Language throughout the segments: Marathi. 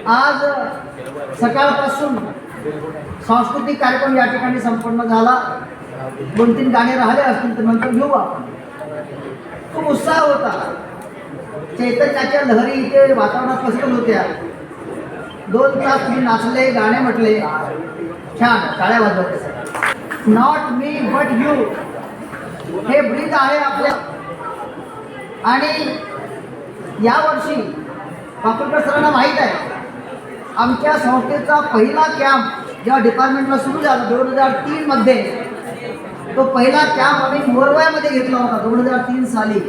आज सकाळपासून सांस्कृतिक कार्यक्रम या ठिकाणी संपन्न झाला. 2-3 गाणे राहिले असतील तर नंतर घेऊ आपण. खूप उत्साह होता. चैतन्याच्या लहरी इथे वातावरणात पसरत होत्या. 2 तास तुम्ही नाचले, गाणे म्हटले, छान टाळ्या वाजवते. नॉट मी बट यू हे ब्रीद आहे आपल्या. आणि यावर्षी वाकुळकर सरांना माहीत आहे, आमच्या संस्थेचा पहिला कॅम्प जेव्हा डिपार्टमेंटला सुरू झाला 2003 मध्ये, तो पहिला कॅम्प आम्ही मोरवायामध्ये घेतला होता 2003 साली.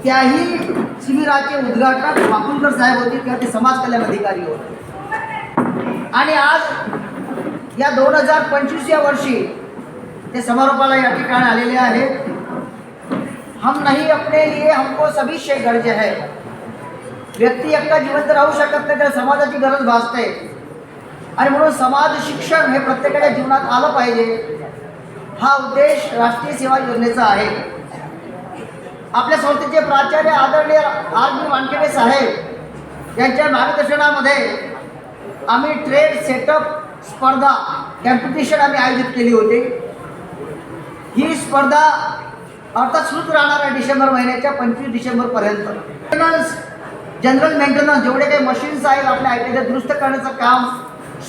त्याही शिबिराचे उद्घाटक वाकुळकर साहेब होते किंवा ते समाज कल्याण अधिकारी होते. आणि आज या 2025 या वर्षी ते समारोपाला या ठिकाणी आलेले आहेत. हम नहीं अपने लिए हमको सभी शे गरजे है. व्यक्ती एकटा जिवंत राहू शकत नाही, त्याला समाजाची गरज भासते. आणि म्हणून समाज शिक्षण हे प्रत्येकाच्या जीवनात आलं पाहिजे, हा उद्देश राष्ट्रीय सेवा योजनेचा आहे. आपल्या संस्थेचे प्राचार्य आदरणीय R.B. वानखेडे साहेब यांच्या मार्गदर्शनामध्ये आम्ही ट्रेड सेटअप स्पर्धा कॉम्पिटिशन आम्ही आयोजित केली होती. ही स्पर्धा अर्थात सुरूच राहणार आहे डिसेंबर महिन्याच्या 25 डिसेंबरपर्यंत. जनरल मेंटेनन्स जेवढे काही मशीन्स आहेत आपल्या आयटीचे दुरुस्त करण्याचं काम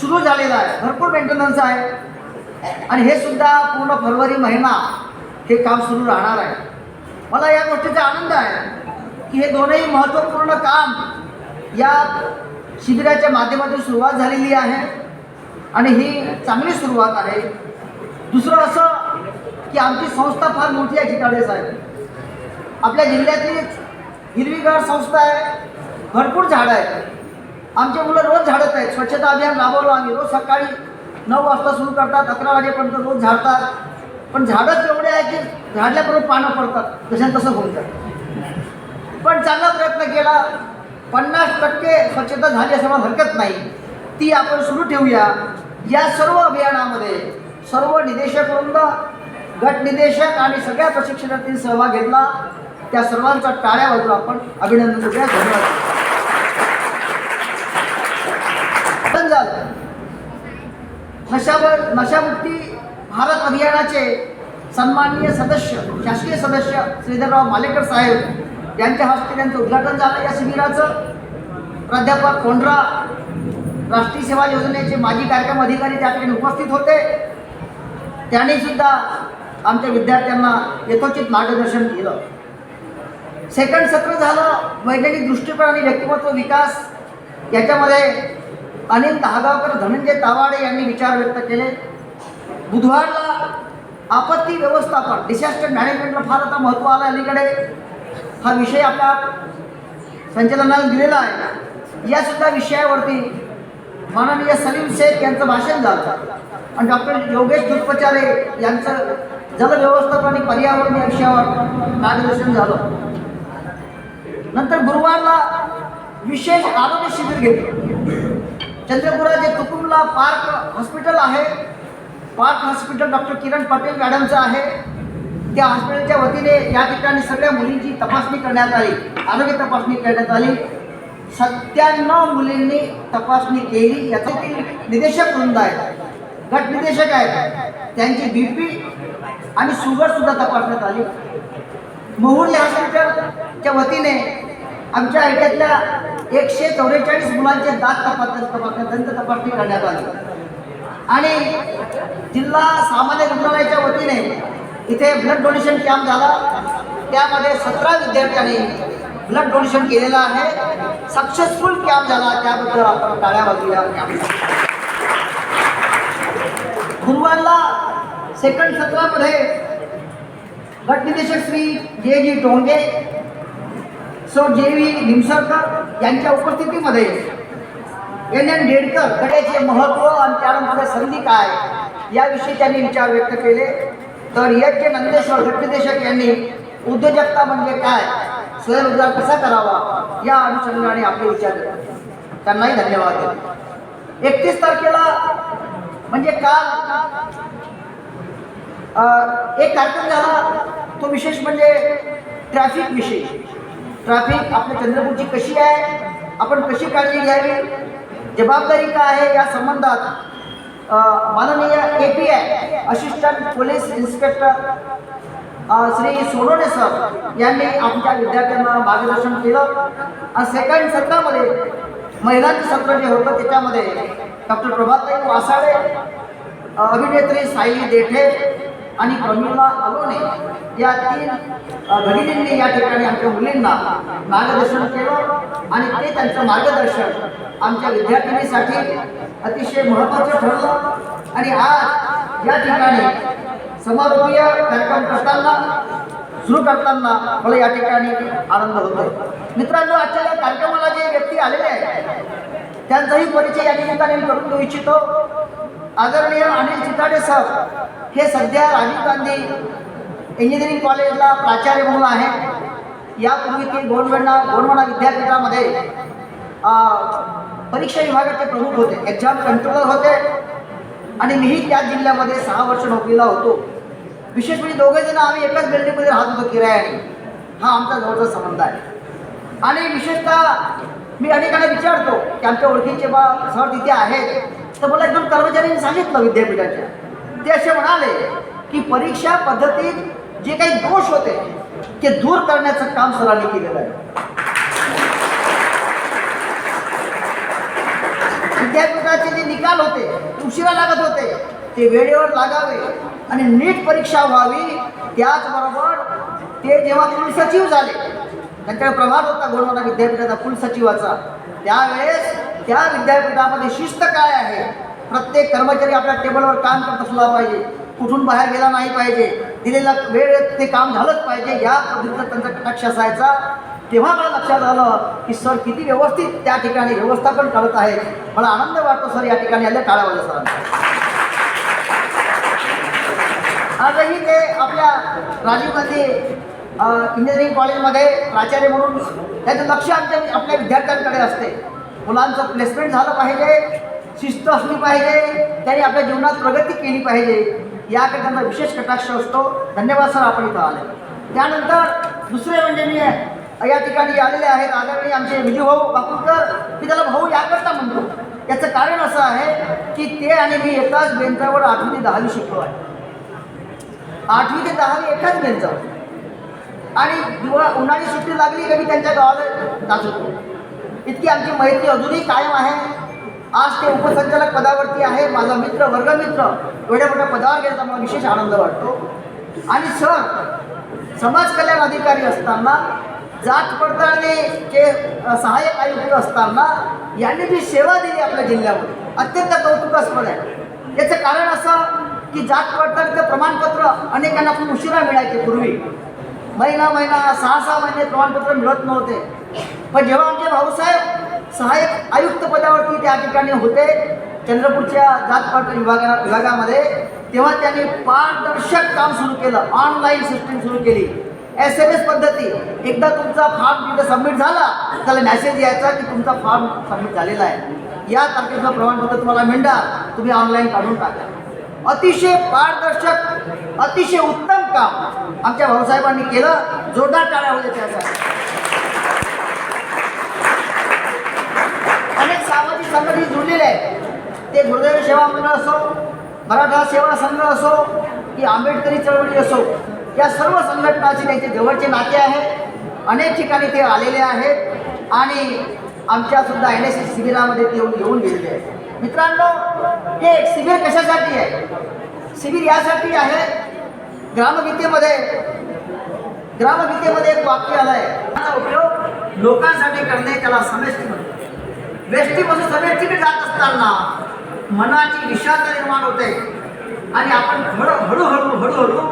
सुरू झालेलं आहे. भरपूर मेंटेनन्स आहे. आणि हे सुद्धा पूर्ण फरवरी महिना हे काम सुरू राहणार आहे. मला या गोष्टीचा आनंद आहे की हे दोनही महत्त्वपूर्ण काम या शिबिराच्या माध्यमातून सुरुवात झालेली आहे आणि ही चांगली सुरुवात आहे. दुसरं असं की आमची संस्था फार मोठी आहे चिताडे साहेब. आपल्या जिल्ह्यातली हिरवीगार संस्था आहे. भरपूर झाडं आहेत. आमचे मुलं रोज झाडत आहेत. स्वच्छता अभियान राबवलं आम्ही. रोज सकाळी 9 वाजता सुरू करतात, 11 वाजेपर्यंत रोज झाडतात. पण झाडच एवढे आहे की झाडल्याबरोबर पानं पडतात, जसं तसं होऊन जातं. पण चांगला प्रयत्न केला. 50% स्वच्छता झाली असं मला हरकत नाही, ती आपण सुरू ठेवूया. या सर्व अभियानामध्ये सर्व निदेशक वृंद, गट निदेशक आणि सगळ्या प्रशिक्षणार्थी सहभाग घेतला. त्या सर्वांचा टाळ्या वाजवून आपण अभिनंदन करूया. धन्यवाद. झालं नशामुक्ती भारत अभियानाचे सन्माननीय सदस्य, शासकीय सदस्य श्रीधरराव मालेकर साहेब यांच्या हस्ते त्यांचं उद्घाटन झालं या शिबिराचं. प्राध्यापक कोंढरा, राष्ट्रीय सेवा योजनेचे माजी कार्यक्रम अधिकारी त्या ठिकाणी उपस्थित होते. त्यांनी सुद्धा आमच्या विद्यार्थ्यांना यथोचित मार्गदर्शन केलं. सेकंड सत्र झालं वैज्ञानिक दृष्टिकोन आणि व्यक्तिमत्व विकास. याच्यामध्ये अनिल दहागावकर, धनंजय तावाडे यांनी विचार व्यक्त केले. बुधवारला आपत्ती व्यवस्थापन, डिझास्टर मॅनेजमेंटला फार आता महत्त्व आलं अलीकडे. हा विषय आपल्या संचालनाला दिलेला आहे. यासुद्धा विषयावरती माननीय सलीम शेख यांचं भाषण झालं आणि डॉक्टर योगेश दुधपचारे यांचं जलव्यवस्थापन आणि पर्यावरण या विषयावर मार्गदर्शन झालं. नंतर गुरुवारला विशेष आरोग्य शिबिर घेतलं. चंद्रपुराचे तुकुमला पार्क हॉस्पिटल आहे. पार्क हॉस्पिटल डॉक्टर किरण पटेल मॅडमचं आहे. त्या हॉस्पिटलच्या वतीने या ठिकाणी सगळ्या मुलींची तपासणी करण्यात आली, आरोग्य तपासणी करण्यात आली. 97 मुलींनी तपासणी केली. याच्यातील निदेशक वृंद आहेत, गट निदेशक आहेत, त्यांची BP आणि शुगरसुद्धा तपासण्यात आली. मोहुर्ले हॉस्पिटलच्या वतीने आमच्या ऐट्यातल्या 144 मुलांचे दात दंत तपासणी करण्यात आली. आणि जिल्हा सामान्य रुग्णालयाच्या वतीने इथे ब्लड डोनेशन कॅम्प झाला. त्यामध्ये 17 विद्यार्थ्यांनी ब्लड डोनेशन केलेलं आहे. सक्सेसफुल कॅम्प झाला, त्याबद्दल आपण टाळ्या वाजवूया. गुरुवारला सेकंड सत्रामध्ये गट निदेशक Shri J.G. Tonge, so J.V. निमसरकर यांच्या उपस्थितीमध्ये N.N. डेडकर गटाचे महत्त्व आणि त्यानंतर संधी काय याविषयी त्यांनी विचार व्यक्त केले. तर H.J. नंदेश्वर गट निदेशक यांनी उद्योजकता म्हणजे काय, स्वयंरोजगार कसा करावा या अनुषंगाने आपले विचार दिले. त्यांनाही धन्यवाद. 31 तारखेला म्हणजे काल एक कार्यक्रम झाला. तो विशेष म्हणजे ट्रॅफिक विषयी. ट्रॅफिक आपल्या चंद्रपूरची कशी आहे, आपण कशी काळजी घ्यावी, जबाबदारी काय आहे, या संबंधात माननीय API assistant police inspector Shri Sonone sir यांनी आमच्या विद्यार्थ्यांना मार्गदर्शन केलं. आणि सेकंड सत्रामध्ये महिलांचं सत्र जे होतं त्याच्यामध्ये डॉक्टर प्रभाताई वासाडे, अभिनेत्री सायली देठे आणि प्रमिला अलोने या 3 भगिनींनी या ठिकाणी आमच्या मुलींना मार्गदर्शन केलं. आणि ते त्यांचं मार्गदर्शन आमच्या विद्यार्थिनीसाठी अतिशय महत्त्वाचं ठरलं. आणि आज या ठिकाणी समारोपीय कार्यक्रम करताना सुरू करताना मला या ठिकाणी आनंद होतो. मित्रांनो, आजच्या या कार्यक्रमाला जे व्यक्ती आलेले आहेत त्यांचाही परिचय या निमित्ताने मी करून देऊ इच्छितो. आदरणीय अनिल चिताडे सर हे सध्या राजीव गांधी इंजिनिअरिंग कॉलेजला प्राचार्य म्हणून आहेत. यापूर्वी ते गोंडवाना विद्यापीठामध्ये परीक्षा विभागाचे प्रमुख होते, एक्झाम कंट्रोलर होते. आणि मीही त्या जिल्ह्यामध्ये 6 वर्ष नोकरीला होतो. विशेष म्हणजे दोघे जण आम्ही एकाच बिल्डिंगमध्ये राहत होतो किरायाने. हा आमचा जवळचा संबंध आहे. आणि विशेषतः मी अनेकांना विचारतो की आमच्या ओळखीचे सर तिथे आहेत, तर मला 2 कर्मचाऱ्यांनी सांगितलं विद्यापीठाच्या, ते असे म्हणाले की परीक्षा पद्धतीत जे काही दोष होते ते दूर करण्याचं काम सरांनी केलेलं आहे. विद्यापीठाचे जे निकाल होते उशिरा लागत होते ते वेळेवर लागावे आणि नीट परीक्षा व्हावी. त्याचबरोबर ते जेव्हा कुलसचिव झाले, त्यांच्याकडे प्रभार होता गोंडवाना विद्यापीठाचा कुलसचिवाचा, त्यावेळेस त्या विद्यापीठामध्ये शिस्त काय आहे, प्रत्येक कर्मचारी आपल्या टेबलवर काम करत असला पाहिजे, कुठून बाहेर गेला नाही पाहिजे, दिलेला वेळ ते काम झालंच पाहिजे, या पद्धतीचा त्यांचा कटाक्ष असायचा. तेव्हा मला लक्षात आलं की सर किती व्यवस्थित त्या ठिकाणी व्यवस्थापन करत आहेत. मला आनंद वाटतो सर या ठिकाणी आले, टाळावाले सरांचा. आजही ते आपल्या राजीव गांधी इंजिनिअरिंग कॉलेजमध्ये प्राचार्य म्हणून त्याचं लक्ष आपल्या विद्यार्थ्यांकडे असते. मुलांचं प्लेसमेंट झालं पाहिजे, शिस्त असली पाहिजे, त्यांनी आपल्या जीवनात प्रगती केली पाहिजे, याकडे त्यांचा विशेष कटाक्ष असतो. धन्यवाद सर, आपण इथं आले. त्यानंतर दुसरे म्हणजे मी या ठिकाणी आलेले आहेत आदरणीय आमचे विजूभाऊ बाकुलकर. मी त्याला भाऊ याकरता म्हणतो, याचं कारण असं आहे की ते आणि मी एकाच बेंचावर 8वी ते 10वी शिकलो आहे. 8वी ते 10वी एकाच बेंचावर. आणि उन्हाळी सुट्टी लागली की मी त्यांच्या गावाला जात होतो. इतकी आमची मैत्री अजूनही कायम आहे. आज ते उपसंचालक पदावरती आहे, माझा मित्र, वर्गमित्र, एवढ्या मोठ्या पदावर गेल्याचा मला विशेष आनंद वाटतो. आणि सर समाज कल्याण अधिकारी असताना, जात पडताळणीचे सहाय्यक आयुक्त असताना यांनी जी सेवा दिली आपल्या जिल्ह्यामध्ये अत्यंत कौतुकास्पद आहे. याचं कारण असं की जात पडताळणीचं प्रमाणपत्र अनेकांना खूप उशिरा मिळायचे. पूर्वी महिना 6 महिने प्रमाणपत्र मिळत नव्हते. पण जेव्हा आमचे भाऊसाहेब सहाय्यक आयुक्त पदावरती त्या ठिकाणी होते चंद्रपूरच्या जात पडताळणी विभागामध्ये, तेव्हा त्यांनी पारदर्शक काम सुरू केलं, ऑनलाईन सिस्टीम सुरू केली, SMS पद्धती. एकदा तुमचा फॉर्म तिथं सबमिट झाला त्याला मेसेज यायचा की तुमचा फॉर्म सबमिट झालेला आहे, या तारखेचं प्रमाणपत्र तुम्हाला मिळणार, तुम्ही ऑनलाईन काढून टाका. अतिशय पारदर्शक, अतिशय उत्तम काम आमच्या भाऊसाहेबांनी केलं. जोरदार टाळ्या होत्या त्यासाठी. अनेक सामाजिक संघटना जुळलेले आहेत. ते गुरुदेव सेवा मंडळ असो, मराठा सेवा संघ असो की आंबेडकरी चळवळी असो, या सर्व संघटनाशी त्यांचे जवळचे नाते आहेत. अनेक ठिकाणी ते आलेले आहेत आणि आमच्यासुद्धा NSS शिबिरामध्ये ते येऊन गेलेले आहेत. मित्रांनो, हे शिबिर कशासाठी आहे? शिबिर यासाठी आहे, ग्रामगीतेमध्ये एक वाक्य आलं आहे, त्याचा उपयोग लोकांसाठी करणे त्याला समष्टी म्हणतात. व्यष्टीपासून समष्टीकडे जात असताना मनाची विषाद निर्माण होते आणि आपण हळूहळू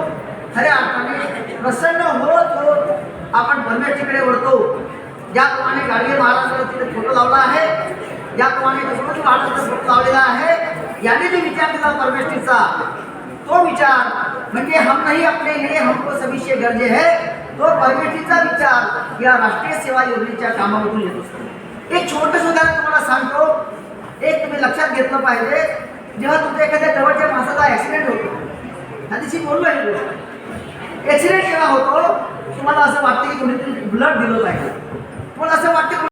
खऱ्या अर्थाने प्रसन्न होत आपण परमेश्वरीकडे वळतो. ज्याप्रमाणे गाडगे महाराजांचा तिथे फोटो लावला आहे, ज्याप्रमाणे गणपती महाराजांचा फोटो लावलेला आहे, याने जो विचार केला परमेश्वरीचा, तो विचार म्हणजे हम नहीं अपने लिए हमको सभी गरजे है, तो परमेश्वरीचा विचार या राष्ट्रीय सेवा योजनेच्या कामामधून येत असतो. एक छोटंसं उदाहरण तुम्हाला सांगतो. एक तुम्ही लक्षात घेतलं पाहिजे, जेव्हा तुमच्या एखाद्या जवळच्या माणसाचा ॲक्सिडेंट होतो, त्या दिवशी बोललो ही गोष्ट, ॲक्सिडेंट जेव्हा होतो तुम्हाला असं वाटतं की कोणीतरी ब्लड दिलं पाहिजे, तुम्हाला असं वाटतं